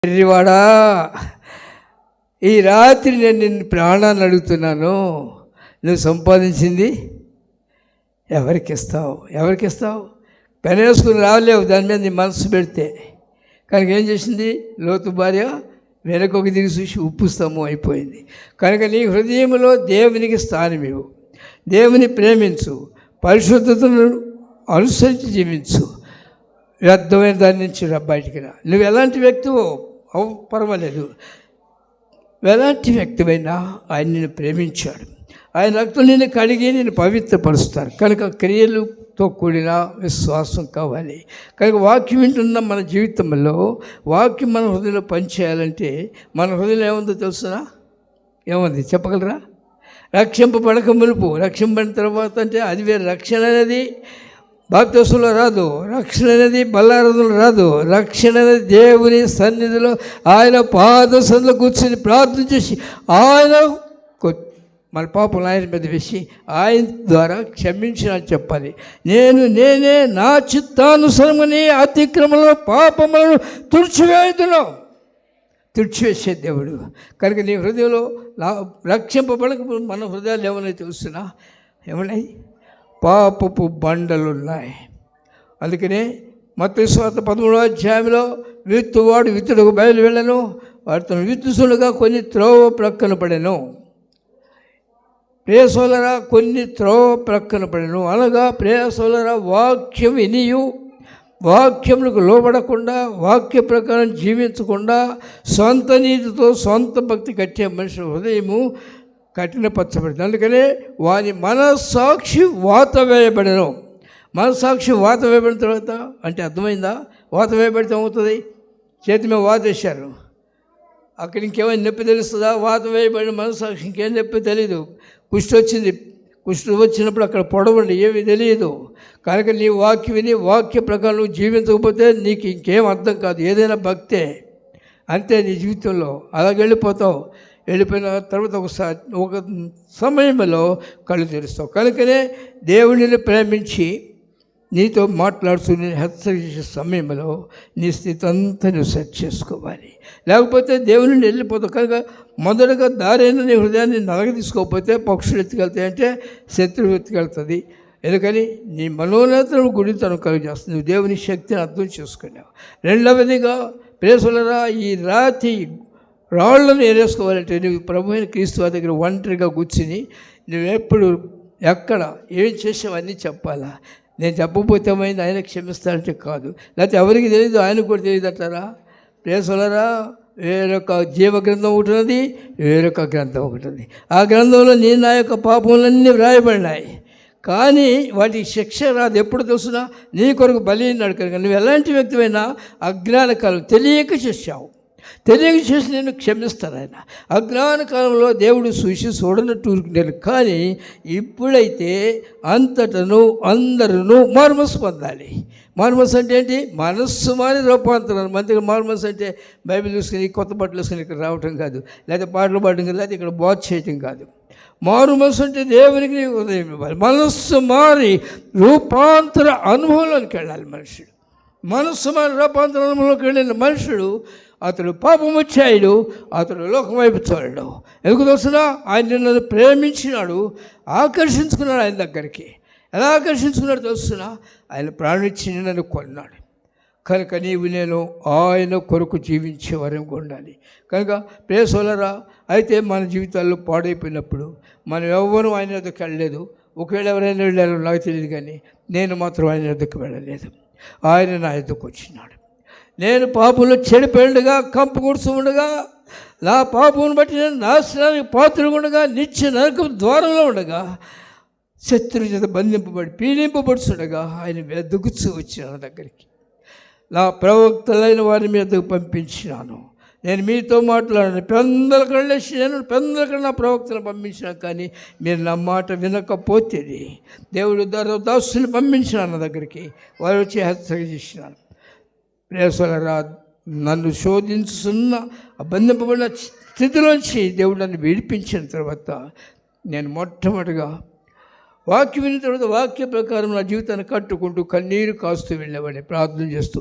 ఎర్రివాడా, ఈ రాత్రి నేను నిన్ను ప్రాణాన్ని అడుగుతున్నాను. నువ్వు సంపాదించింది ఎవరికి ఇస్తావు? పెన వేసుకుని రాలేవు దాని మీద నీ మనసు పెడితే. కనుక ఏం చేసింది లోతు భార్య? వెనకొక దిగి చూసి ఉప్పు స్తంభం అయిపోయింది. కనుక నీ హృదయంలో దేవునికి స్థానం ఇవ్వు, దేవుని ప్రేమించు, పరిశుద్ధతను అనుసరించి జీవించు. వ్యర్థమైన దాని నుంచి బయటికి రా. నువ్వు ఎలాంటి వ్యక్తివో పర్వాలేదు, ఎలాంటి వ్యక్తివైనా ఆయన నిన్ను ప్రేమించాడు. ఆయన రక్తం నిన్ను కడిగి నిన్ను పవిత్రపరుస్తారు. కనుక క్రియలతో కూడిన విశ్వాసం కావాలి. కనుక వాక్యం వింటున్న మన జీవితంలో వాక్యం మన హృదయంలో పనిచేయాలంటే మన హృదయంలో ఏముందో తెలుసునా? ఏముంది చెప్పగలరా? రక్షింపబడక మునుపు, రక్షింపడిన తర్వాత అంటే అది వేరే. రక్షణ అనేది బాప్తిస్మలో రాదు, రక్షణ అనేది బల్లారథంలో రాదు. రక్షణ అనేది దేవుని సన్నిధిలో ఆయన పాద సన్నిధిలో కూర్చొని ప్రార్థన చేసి ఆయన మన పాపం ఆయన మీద వేసి ఆయన ద్వారా క్షమించిన చెప్పాలి. నేనే నా చిత్తానుసరమని అతిక్రమలను పాపములను తుడిచివేసే దేవుడు. కనుక నీ హృదయంలో రక్షింపబడక మన హృదయాలు ఏమన్నా తెలుస్తున్నా? ఏమన్నాయి? పాపపు బండలున్నాయి. అందుకనే మత్తయి సువార్త 13వ అధ్యాయంలో విత్తువాడు విత్తుడుకు బయలు వెళ్ళను, వాటితో విత్తుసులుగా కొన్ని త్రోవ ప్రక్కన పడెను. ప్రియ సోదరా, కొన్ని త్రోవ ప్రక్కన పడెను అనగా ప్రియ సోదరా, వాక్యం వినియు వాక్యములకు లోబడకుండా, వాక్య ప్రకారం జీవించకుండా, సొంత నీతితో సొంత భక్తి కట్టే మనిషి హృదయము కఠినపరచబడింది. అందుకనే వారి మనస్సాక్షి వాత వేయబడను. మనస్సాక్షి వాత వేయబడిన తర్వాత అంటే అర్థమైందా? వాత వేయబడితే అవుతుంది. చేతి మీద వాత వేశారు, అక్కడ ఇంకేమైనా నొప్పి తెలుస్తుందా? వాత వేయబడిన మనస్సాక్షి ఇంకేం నొప్పి తెలీదు. కుష్టి వచ్చింది, కుష్టి వచ్చినప్పుడు అక్కడ పొడవండి, ఏమీ తెలియదు. కనుక నీ వాక్యం విని వాక్య ప్రకారం నువ్వు జీవించకపోతే నీకు ఇంకేం అర్థం కాదు. ఏదైనా భక్తే అంతే నీ జీవితంలో. అలాగే వెళ్ళిపోతావు. వెళ్ళిపోయిన తర్వాత ఒక సమయంలో కళ్ళు తెరుస్తావు. కనుకనే దేవుడిని ప్రేమించి నీతో మాట్లాడుతూ నేను హెచ్చరించే సమయంలో నీ స్థితి అంతా నువ్వు సెట్ చేసుకోవాలి. లేకపోతే దేవుని నుండి వెళ్ళిపోతావు. కనుక మొదటగా దారైన నీ హృదయాన్ని నలగ తీసుకోకపోతే పక్షులు ఎత్తుకెళ్తాయి, అంటే శత్రువు ఎత్తుకెళ్తుంది. ఎందుకని నీ మనోనేతను గుడితనం కలుగజేస్తుంది. నువ్వు దేవుని శక్తిని అర్థం చేసుకున్నావు. రెండవదిగా ప్రేసులరా, ఈ రాతి రాళ్లను ఏరేసుకోవాలంటే నువ్వు ప్రభు అయిన క్రీస్తు దగ్గర ఒంటరిగా కూర్చుని నువ్వెప్పుడు ఎక్కడ ఏం చేసావు అన్నీ చెప్పాలా? నేను చెప్పకపోతే ఏమైంది ఆయన క్షమిస్తానంటే కాదు, లేకపోతే ఎవరికి తెలియదు ఆయనకు కూడా తెలియదు అంటారా? ప్రేసలరా, వేరొక జీవ గ్రంథం ఒకటి ఉన్నది, వేరొక గ్రంథం ఒకటి ఉంది. ఆ గ్రంథంలో నా యొక్క పాపములన్నీ వ్రాయబడినాయి, కానీ వాటికి శిక్ష రాదు. ఎప్పుడు తెలుసునా? నీ కొరకు బలి కనుక నువ్వు ఎలాంటి వ్యక్తివైనా అజ్ఞాన కాలం తెలియక చేశావు, తెలియక చేసి నేను క్షమిస్తాను. ఆయన అజ్ఞాన కాలంలో దేవుడు చూసి చూడనట్టు ఊరుకున్నాను. కానీ ఇప్పుడైతే అంతటను అందరూ మారుమనసు పొందాలి. మారుమనసు అంటే ఏంటి? మనస్సు మారి రూపాంతరం. మందిగా మారుమనసు అంటే బైబిల్ చూసుకుని కొత్త బట్టలు వేసుకుని ఇక్కడ రావటం కాదు, లేకపోతే పాటలు పాడడం కాదు, లేకపోతే ఇక్కడ బోధ చేయటం కాదు. మారు మనసు అంటే దేవునికి ఉదయం ఇవ్వాలి. మనస్సు మారి రూపాంతర అనుభవంలోకి వెళ్ళాలి మనుషుడు. మనస్సు మారి రూపాంతర అనుభవంలోకి వెళ్ళిన మనుషుడు అతడు పాపం వచ్చాడు, అతడు లోకం వైపు చూడడు. ఎందుకు తెలుసునా? ఆయన నన్ను ప్రేమించినాడు, ఆకర్షించుకున్నాడు ఆయన దగ్గరికి. ఎలా ఆకర్షించుకున్నాడు తెలుసునా? ఆయన ప్రాణించి నన్ను కొన్నాడు. కనుక నీవు నేను ఆయన కొరకు జీవించే వరంగా ఉండాలి. కనుక ప్రేసోలరా, అయితే మన జీవితాల్లో పాడైపోయినప్పుడు మనం ఎవ్వరూ ఆయన వద్దకు వెళ్ళలేదు. ఒకవేళ ఎవరైనా వెళ్ళారో నాకు తెలియదు, కానీ నేను మాత్రం ఆయన వద్దకు వెళ్ళలేదు. ఆయన నా వద్దకు వచ్చినాడు. నేను పాపంలో చెడిపోయిండగా, కంపు కూర్చు ఉండగా, నా పాపమును బట్టి నేను నాశనానికి పాత్రగా ఉండగా, నిత్య నరకం ద్వారంలో ఉండగా, శత్రువు చేత బంధింపబడి పీడింపబడుతుండగా ఆయన వెతుకుతూ వచ్చిన దగ్గరికి. నా ప్రవక్తలైన వారి మీదకు పంపించినాను. నేను మీతో మాట్లాడాను, పెందలకన్నా నా ప్రవక్తను పంపించిన, కానీ మీరు నా మాట వినకపోతే దేవుడు దాసుని పంపించినాను నా దగ్గరికి. వారు వచ్చి హెచ్చరిక చేసినాను. ప్రేసలరా, నన్ను శోధించుతున్న బంధింపబడిన స్థితిలోంచి దేవుడు నన్ను విడిపించిన తర్వాత నేను మొట్టమొదటిగా వాక్యం విన్న తర్వాత వాక్య ప్రకారం నా జీవితాన్ని కట్టుకుంటూ కన్నీరు కాస్తూ వెళ్ళేవాడిని, ప్రార్థన చేస్తూ.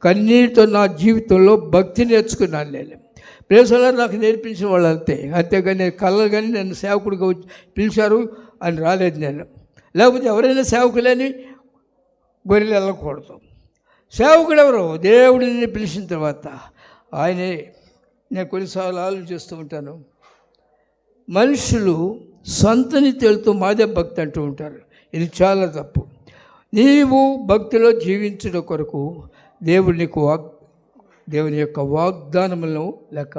కన్నీరుతో నా జీవితంలో భక్తి నేర్చుకున్నాను నేను. ప్రేసలా నాకు నేర్పించిన వాళ్ళు అంతేగాని నేను కళ్ళలు కానీ నన్ను సేవకుడిగా పిలిచారు అని రాలేదు నేను. లేకపోతే ఎవరైనా సేవకులని గొర్రెలు వెళ్ళకూడదు. సేవకుడు ఎవరు? దేవుడిని పిలిచిన తర్వాత ఆయనే. నేను కొన్నిసార్లు ఆలోచిస్తూ ఉంటాను, మనుషులు సొంత నీతితో మాదే భక్తి అంటూ ఉంటారు. ఇది చాలా తప్పు. నీవు భక్తిలో జీవించడం కొరకు దేవుడు నీకు దేవుని యొక్క వాగ్దానములను లేక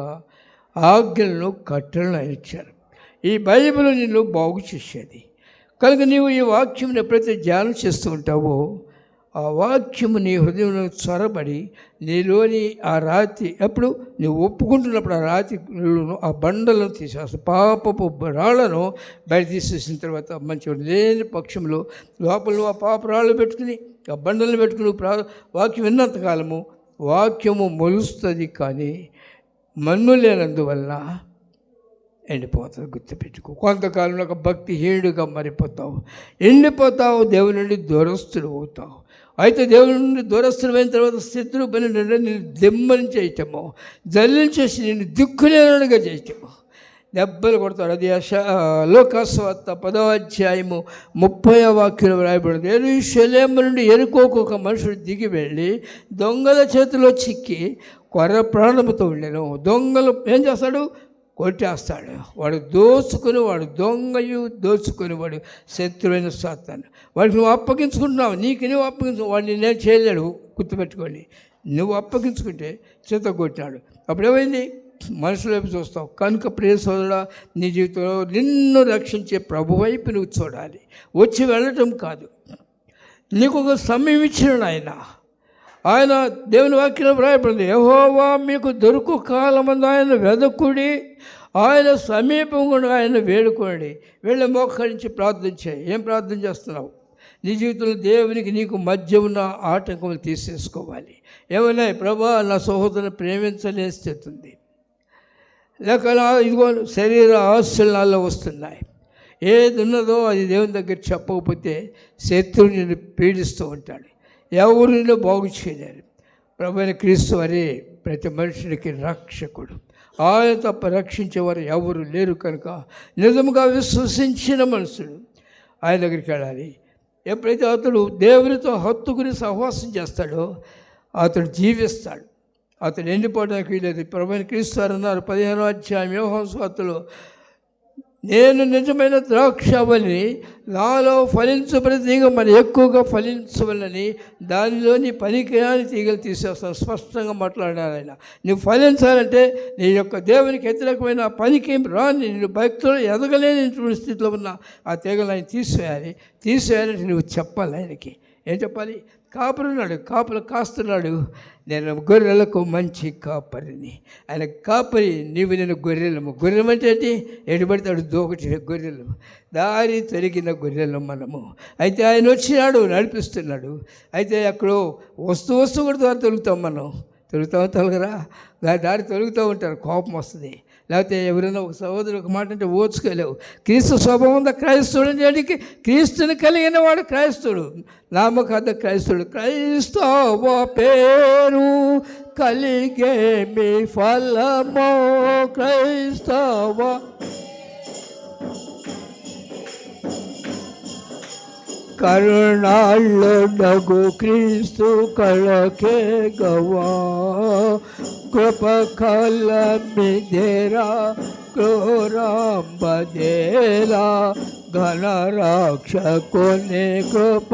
ఆజ్ఞలను కట్టలను ఇచ్చారు. ఈ బైబిల్ నిన్ను బాగు చేసేది కనుక నీవు ఈ వాక్యం ఎప్పుడైతే ధ్యానం చేస్తూ ఉంటావో ఆ వాక్యము నీ హృదయంలో చొరబడి నీలోని ఆ రాతి ఎప్పుడు నువ్వు ఒప్పుకుంటున్నప్పుడు ఆ రాతి ఆ బండలను తీసేస్తావు. పాపపు రాళ్లను బయట తీసేసిన తర్వాత మంచి లేని పక్షంలో లోపల ఆ పాప రాళ్ళు పెట్టుకుని ఆ బండలను పెట్టుకుని వాక్యం విన్నంతకాలము వాక్యము మొలుస్తుంది, కానీ మన్ను లేనందువల్ల ఎండిపోతుంది. గుర్తుపెట్టుకో. కొంతకాలంలో ఒక భక్తిహీనుడిగా మారిపోతావు, ఎండిపోతావు, దేవుని నుండి దూరస్తుడు అవుతావు. అయితే దేవుని నుండి దూరస్తుడమైన తర్వాత శత్రువు పని నేను దెమ్మని చేయటము, జల్లించేసి నేను దిక్కులేనుడిగా చేయటము, దెబ్బలు కొడతాడు. అది లోకాసువార్త 10వ అధ్యాయము 30వ వాక్యంలో రాయబడింది. యెరూషలేము నుండి యెరికోకు ఒక మనుషుడు దిగి వెళ్ళి దొంగల చేతిలో చిక్కి కొర్ర ప్రాణముతో ఉండెను. దొంగలు ఏం చేస్తాడు? కొట్టేస్తాడు. వాడు దొంగయు దోచుకుని వాడు శత్రువైన సాతాను. వాడికి నువ్వు అప్పగించుకుంటున్నావు, నువ్వు అప్పగించు, వాడిని నేను చేయలేడు. గుర్తుపెట్టుకోండి, నువ్వు అప్పగించుకుంటే చేత కొట్టినాడు. అప్పుడు ఏమైంది? మనుషుల వైపు చూస్తావు. కనుక ప్రియ సోదరుడా, నీ జీవితంలో నిన్ను రక్షించే ప్రభు వైపు నువ్వు చూడాలి. వచ్చి వెళ్ళటం కాదు. నీకు ఒక సమయం ఇచ్చినాడు ఆయన దేవుని వాక్యం రాయబడింది. యెహోవా మీకు దొరుకు కాలమందు ఆయన వెదకుడి, ఆయన సమీపంగా ఆయన వేడుకోండి. వీళ్ళ మోకరించి ప్రార్థన చేయి. ఏం ప్రార్థన చేస్తున్నావు? నీ జీవితంలో దేవునికి నీకు మధ్య ఉన్న ఆటంకములు తీసేసుకోవాలి. ఏమన్నా ప్రభా నా సహోదరుని ప్రేమించలేని స్థితి ఉంది, లేక ఇదిగో శరీర ఆశలు వస్తున్నాయి, ఏది ఉన్నదో అది దేవుని దగ్గర చెప్పకపోతే శత్రువు నిన్ను పీడిస్తూ ఉంటాడు. ఎవరు నిన్ను బాగు చేయలేరు. ప్రభువైన క్రీస్తు వారే ప్రతి మనుషునికి రక్షకుడు. ఆయన తప్ప రక్షించేవారు ఎవరు లేరు. కనుక నిజముగా విశ్వసించిన మనుషుడు ఆయన దగ్గరికి వెళ్ళాలి. ఎప్పుడైతే అతడు దేవునితో హత్తుకుని సహవాసం చేస్తాడో అతడు జీవిస్తాడు. అతడు ఎండిపోవడానికి వీలేదు. ప్రభువైన క్రీస్తు వారు అన్నారు 15వ అధ్యాయం యోహాను సువార్తలో, నేను నిజమైన ద్రాక్షవల్లిని, నాలో ఫలించబడి తీగ మరి ఎక్కువగా ఫలించవలని దానిలోని పనికిరాని తీగలు తీసేస్తాను. స్పష్టంగా మాట్లాడారు ఆయన. నువ్వు ఫలించాలంటే నీ యొక్క దేవునికి వ్యతిరేకమైన పనికి రాని, నేను భక్తులు ఎదగలేనటువంటి స్థితిలో ఉన్న ఆ తీగలు ఆయన తీసేయాలంటే నువ్వు చెప్పాలి. ఆయనకి ఏం చెప్పాలి? కాపరున్నాడు, కాపులు కాస్తున్నాడు. నేను గొర్రెలకు మంచి కాపరిని. ఆయన కాపరి, నీవు నేను గొర్రెలము. గొర్రెలం అంటే ఏంటి? ఎడబడతాడు దోకటి గొర్రెలు, దారి తొలగిన గొర్రెలు మనము. అయితే ఆయన వచ్చినాడు, నడిపిస్తున్నాడు. అయితే ఎక్కడో వస్తూ కూడా దారి తొలుగుతాం మనం. తొలగరా? దారి తొలుగుతూ ఉంటారు, కోపం వస్తుంది. లేకపోతే ఎవరైనా ఒక సహోదరు ఒక మాట అంటే ఓచుకోలేవు. క్రీస్తు స్వభావం ఉందా క్రైస్తవుడు అంటే క్రీస్తుని కలిగిన వాడు క్రైస్తవుడు, నామకార్థ క్రైస్తవుడు. క్రైస్తవ పేరు కలిగే మీ ఫలమో క్రైస్తవ కరుణాళ్ళు నగు క్రీస్తు కళకే గవా కృప కల మిదేరా క్రోరాంబదేలా ఘన రక్షకుని కృప